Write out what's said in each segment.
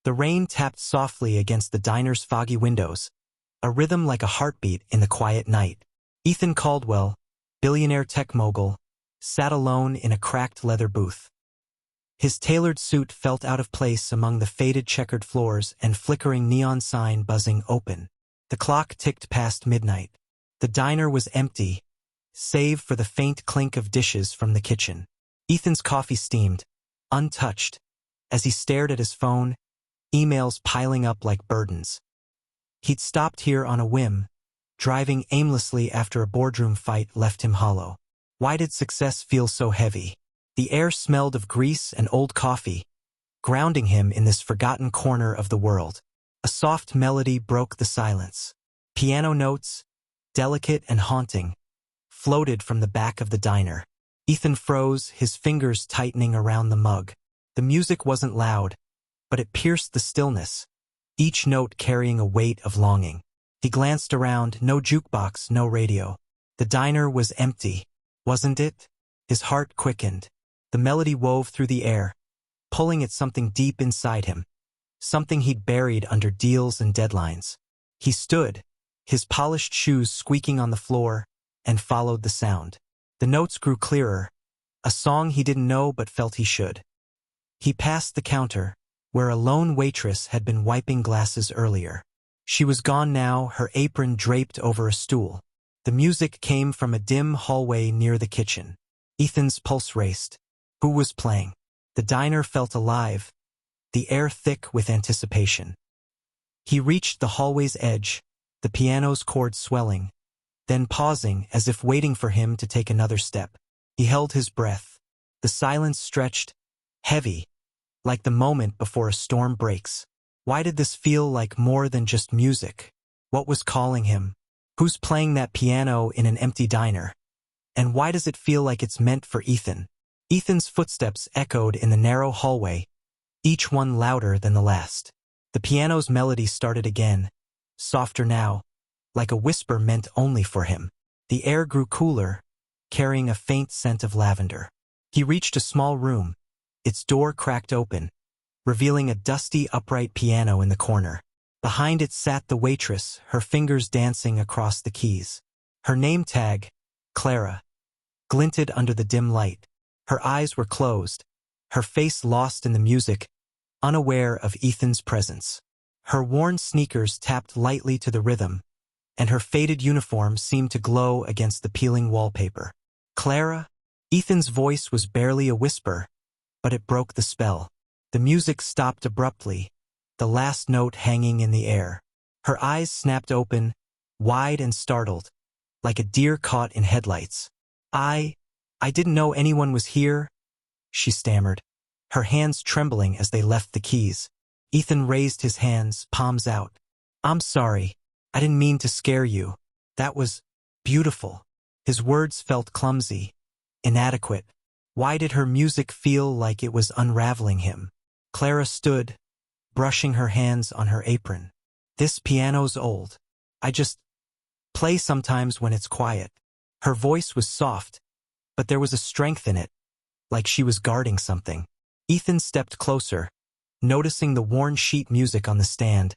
The rain tapped softly against the diner's foggy windows, a rhythm like a heartbeat in the quiet night. Ethan Caldwell, billionaire tech mogul, sat alone in a cracked leather booth. His tailored suit felt out of place among the faded checkered floors and flickering neon sign buzzing open. The clock ticked past midnight. The diner was empty, save for the faint clink of dishes from the kitchen. Ethan's coffee steamed, untouched, as he stared at his phone, emails piling up like burdens. He'd stopped here on a whim, driving aimlessly after a boardroom fight left him hollow. Why did success feel so heavy? The air smelled of grease and old coffee, grounding him in this forgotten corner of the world. A soft melody broke the silence. Piano notes, delicate and haunting, floated from the back of the diner. Ethan froze, his fingers tightening around the mug. The music wasn't loud, but it pierced the stillness, each note carrying a weight of longing. He glanced around, no jukebox, no radio. The diner was empty, wasn't it? His heart quickened. The melody wove through the air, pulling at something deep inside him, something he'd buried under deals and deadlines. He stood, his polished shoes squeaking on the floor, and followed the sound. The notes grew clearer, a song he didn't know but felt he should. He passed the counter, where a lone waitress had been wiping glasses earlier. She was gone now, her apron draped over a stool. The music came from a dim hallway near the kitchen. Ethan's pulse raced. Who was playing? The diner felt alive, the air thick with anticipation. He reached the hallway's edge, the piano's chords swelling, then pausing as if waiting for him to take another step. He held his breath. The silence stretched, heavy, like the moment before a storm breaks. Why did this feel like more than just music? What was calling him? Who's playing that piano in an empty diner? And why does it feel like it's meant for Ethan? Ethan's footsteps echoed in the narrow hallway, each one louder than the last. The piano's melody started again, softer now, like a whisper meant only for him. The air grew cooler, carrying a faint scent of lavender. He reached a small room, its door cracked open, revealing a dusty upright piano in the corner. Behind it sat the waitress, her fingers dancing across the keys. Her name tag, Clara, glinted under the dim light. Her eyes were closed, her face lost in the music, unaware of Ethan's presence. Her worn sneakers tapped lightly to the rhythm, and her faded uniform seemed to glow against the peeling wallpaper. Clara? Ethan's voice was barely a whisper, but it broke the spell. The music stopped abruptly, the last note hanging in the air. Her eyes snapped open, wide and startled, like a deer caught in headlights. I didn't know anyone was here, she stammered, her hands trembling as they left the keys. Ethan raised his hands, palms out. I'm sorry. I didn't mean to scare you. That was beautiful. His words felt clumsy, inadequate. Why did her music feel like it was unraveling him? Clara stood, brushing her hands on her apron. This piano's old. I just play sometimes when it's quiet. Her voice was soft, but there was a strength in it, like she was guarding something. Ethan stepped closer, noticing the worn sheet music on the stand,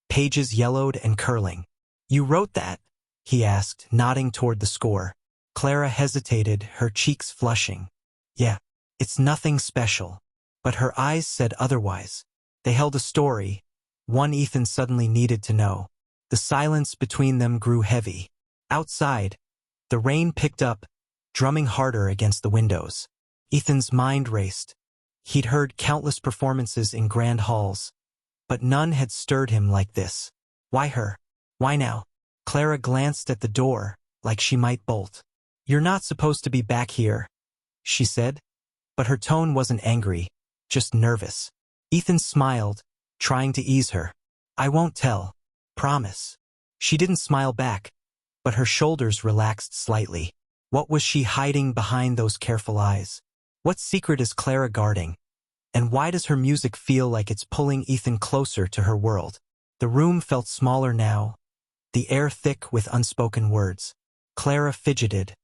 pages yellowed and curling. You wrote that? He asked, nodding toward the score. Clara hesitated, her cheeks flushing. Yeah, it's nothing special. But her eyes said otherwise. They held a story, one Ethan suddenly needed to know. The silence between them grew heavy. Outside, the rain picked up, drumming harder against the windows. Ethan's mind raced. He'd heard countless performances in grand halls, but none had stirred him like this. Why her? Why now? Clara glanced at the door, like she might bolt. You're not supposed to be back here, she said, but her tone wasn't angry, just nervous. Ethan smiled, trying to ease her. I won't tell. Promise. She didn't smile back, but her shoulders relaxed slightly. What was she hiding behind those careful eyes? What secret is Clara guarding? And why does her music feel like it's pulling Ethan closer to her world? The room felt smaller now, the air thick with unspoken words. Clara fidgeted,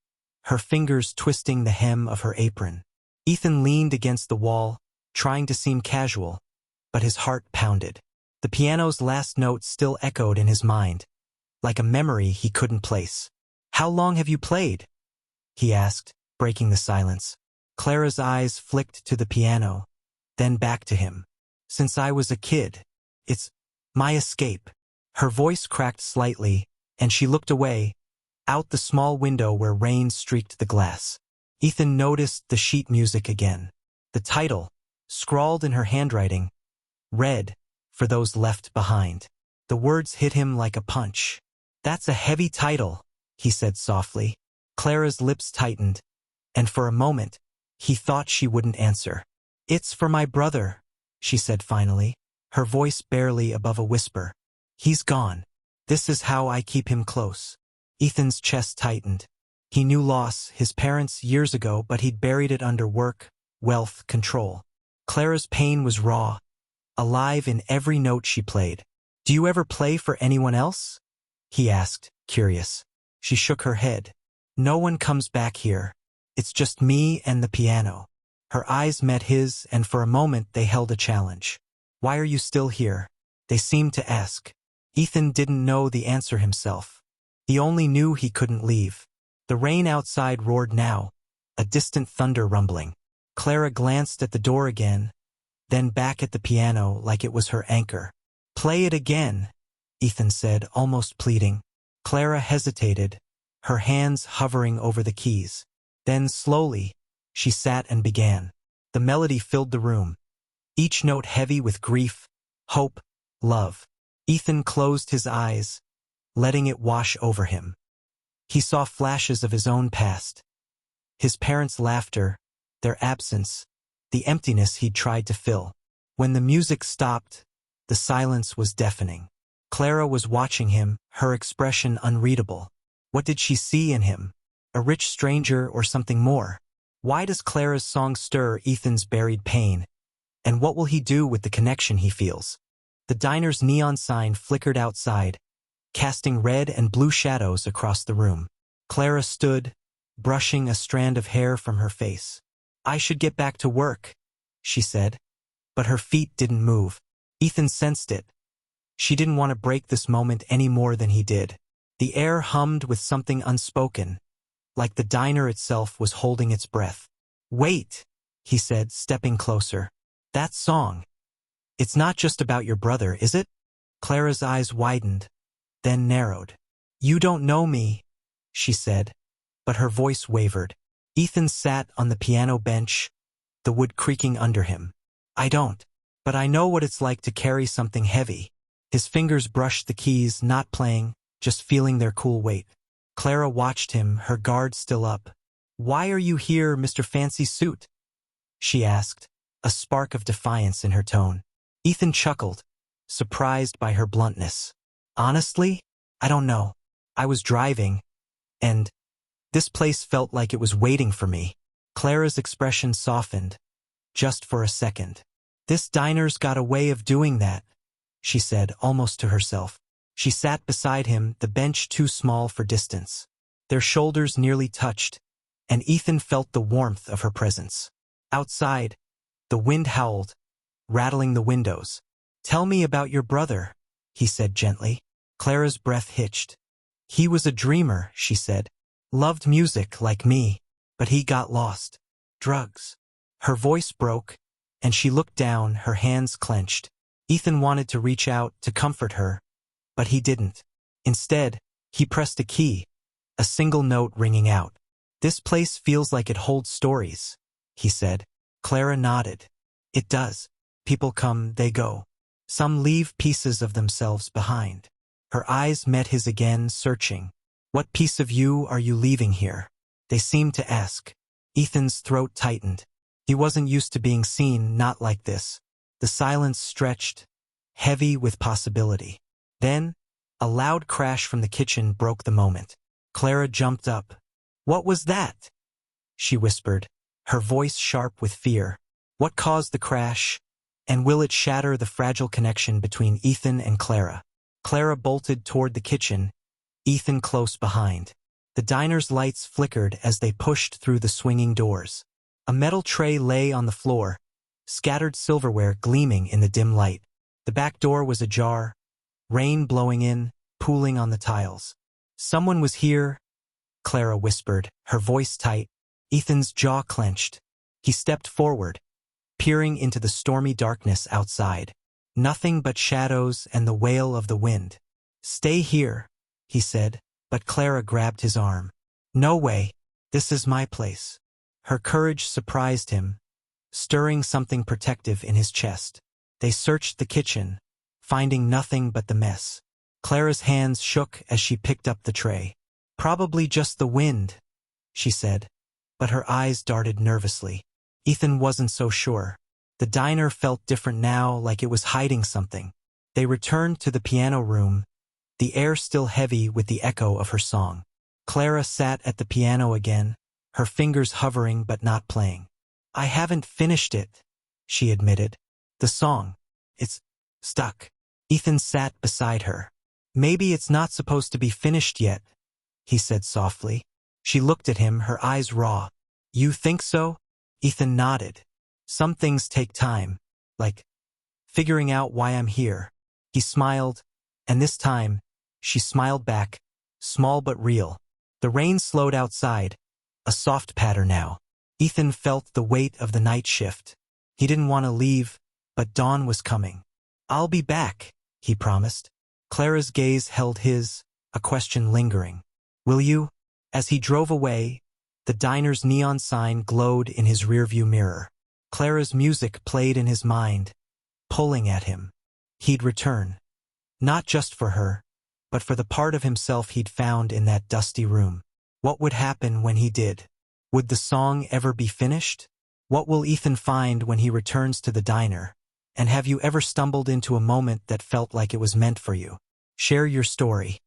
her fingers twisting the hem of her apron. Ethan leaned against the wall, trying to seem casual, but his heart pounded. The piano's last note still echoed in his mind, like a memory he couldn't place. "How long have you played?" he asked, breaking the silence. Clara's eyes flicked to the piano, then back to him. "Since I was a kid. It's my escape." Her voice cracked slightly, and she looked away, out the small window where rain streaked the glass. Ethan noticed the sheet music again. The title, scrawled in her handwriting, read, "For Those Left Behind." The words hit him like a punch. "That's a heavy title," he said softly. Clara's lips tightened, and for a moment, he thought she wouldn't answer. "It's for my brother," she said finally, her voice barely above a whisper. "He's gone. This is how I keep him close." Ethan's chest tightened. He knew loss, his parents, years ago, but he'd buried it under work, wealth, control. Clara's pain was raw, alive in every note she played. "Do you ever play for anyone else?" he asked, curious. She shook her head. "No one comes back here. It's just me and the piano." Her eyes met his, and for a moment they held a challenge. "Why are you still here?" they seemed to ask. Ethan didn't know the answer himself. He only knew he couldn't leave. The rain outside roared now, a distant thunder rumbling. Clara glanced at the door again, then back at the piano like it was her anchor. "Play it again," Ethan said, almost pleading. Clara hesitated, her hands hovering over the keys. Then slowly, she sat and began. The melody filled the room, each note heavy with grief, hope, love. Ethan closed his eyes, letting it wash over him. He saw flashes of his own past. His parents' laughter, their absence, the emptiness he'd tried to fill. When the music stopped, the silence was deafening. Clara was watching him, her expression unreadable. What did she see in him? A rich stranger or something more? Why does Clara's song stir Ethan's buried pain? And what will he do with the connection he feels? The diner's neon sign flickered outside, casting red and blue shadows across the room. Clara stood, brushing a strand of hair from her face. "I should get back to work," she said, but her feet didn't move. Ethan sensed it. She didn't want to break this moment any more than he did. The air hummed with something unspoken, like the diner itself was holding its breath. "Wait," he said, stepping closer. "That song. It's not just about your brother, is it?" Clara's eyes widened, then narrowed. "You don't know me," she said, but her voice wavered. Ethan sat on the piano bench, the wood creaking under him. "I don't. But I know what it's like to carry something heavy." His fingers brushed the keys, not playing, just feeling their cool weight. Clara watched him, her guard still up. "Why are you here, Mr. Fancy Suit?" she asked, a spark of defiance in her tone. Ethan chuckled, surprised by her bluntness. "Honestly, I don't know. I was driving, and this place felt like it was waiting for me." Clara's expression softened, just for a second. "This diner's got a way of doing that," she said, almost to herself. She sat beside him, the bench too small for distance. Their shoulders nearly touched, and Ethan felt the warmth of her presence. Outside, the wind howled, rattling the windows. "Tell me about your brother," he said gently. Clara's breath hitched. "He was a dreamer," she said. "Loved music like me, but he got lost. Drugs." Her voice broke, and she looked down, her hands clenched. Ethan wanted to reach out, to comfort her, but he didn't. Instead, he pressed a key, a single note ringing out. "This place feels like it holds stories," he said. Clara nodded. "It does. People come, they go. Some leave pieces of themselves behind." Her eyes met his again, searching. "What piece of you are you leaving here?" they seemed to ask. Ethan's throat tightened. He wasn't used to being seen, not like this. The silence stretched, heavy with possibility. Then, a loud crash from the kitchen broke the moment. Clara jumped up. "What was that?" she whispered, her voice sharp with fear. What caused the crash, and will it shatter the fragile connection between Ethan and Clara? Clara bolted toward the kitchen, Ethan close behind. The diner's lights flickered as they pushed through the swinging doors. A metal tray lay on the floor, scattered silverware gleaming in the dim light. The back door was ajar, rain blowing in, pooling on the tiles. "Someone was here," Clara whispered, her voice tight. Ethan's jaw clenched. He stepped forward, peering into the stormy darkness outside. Nothing but shadows and the wail of the wind. "Stay here," he said, but Clara grabbed his arm. "No way. This is my place." Her courage surprised him, stirring something protective in his chest. They searched the kitchen, finding nothing but the mess. Clara's hands shook as she picked up the tray. "Probably just the wind," she said, but her eyes darted nervously. Ethan wasn't so sure. The diner felt different now, like it was hiding something. They returned to the piano room, the air still heavy with the echo of her song. Clara sat at the piano again, her fingers hovering but not playing. "I haven't finished it," she admitted. "The song. It's stuck." Ethan sat beside her. "Maybe it's not supposed to be finished yet," he said softly. She looked at him, her eyes raw. "You think so?" Ethan nodded. "Some things take time, like figuring out why I'm here." He smiled, and this time, she smiled back, small but real. The rain slowed outside, a soft patter now. Ethan felt the weight of the night shift. He didn't want to leave, but dawn was coming. "I'll be back," he promised. Clara's gaze held his, a question lingering. "Will you?" As he drove away, the diner's neon sign glowed in his rearview mirror. Clara's music played in his mind, pulling at him. He'd return. Not just for her, but for the part of himself he'd found in that dusty room. What would happen when he did? Would the song ever be finished? What will Ethan find when he returns to the diner? And have you ever stumbled into a moment that felt like it was meant for you? Share your story.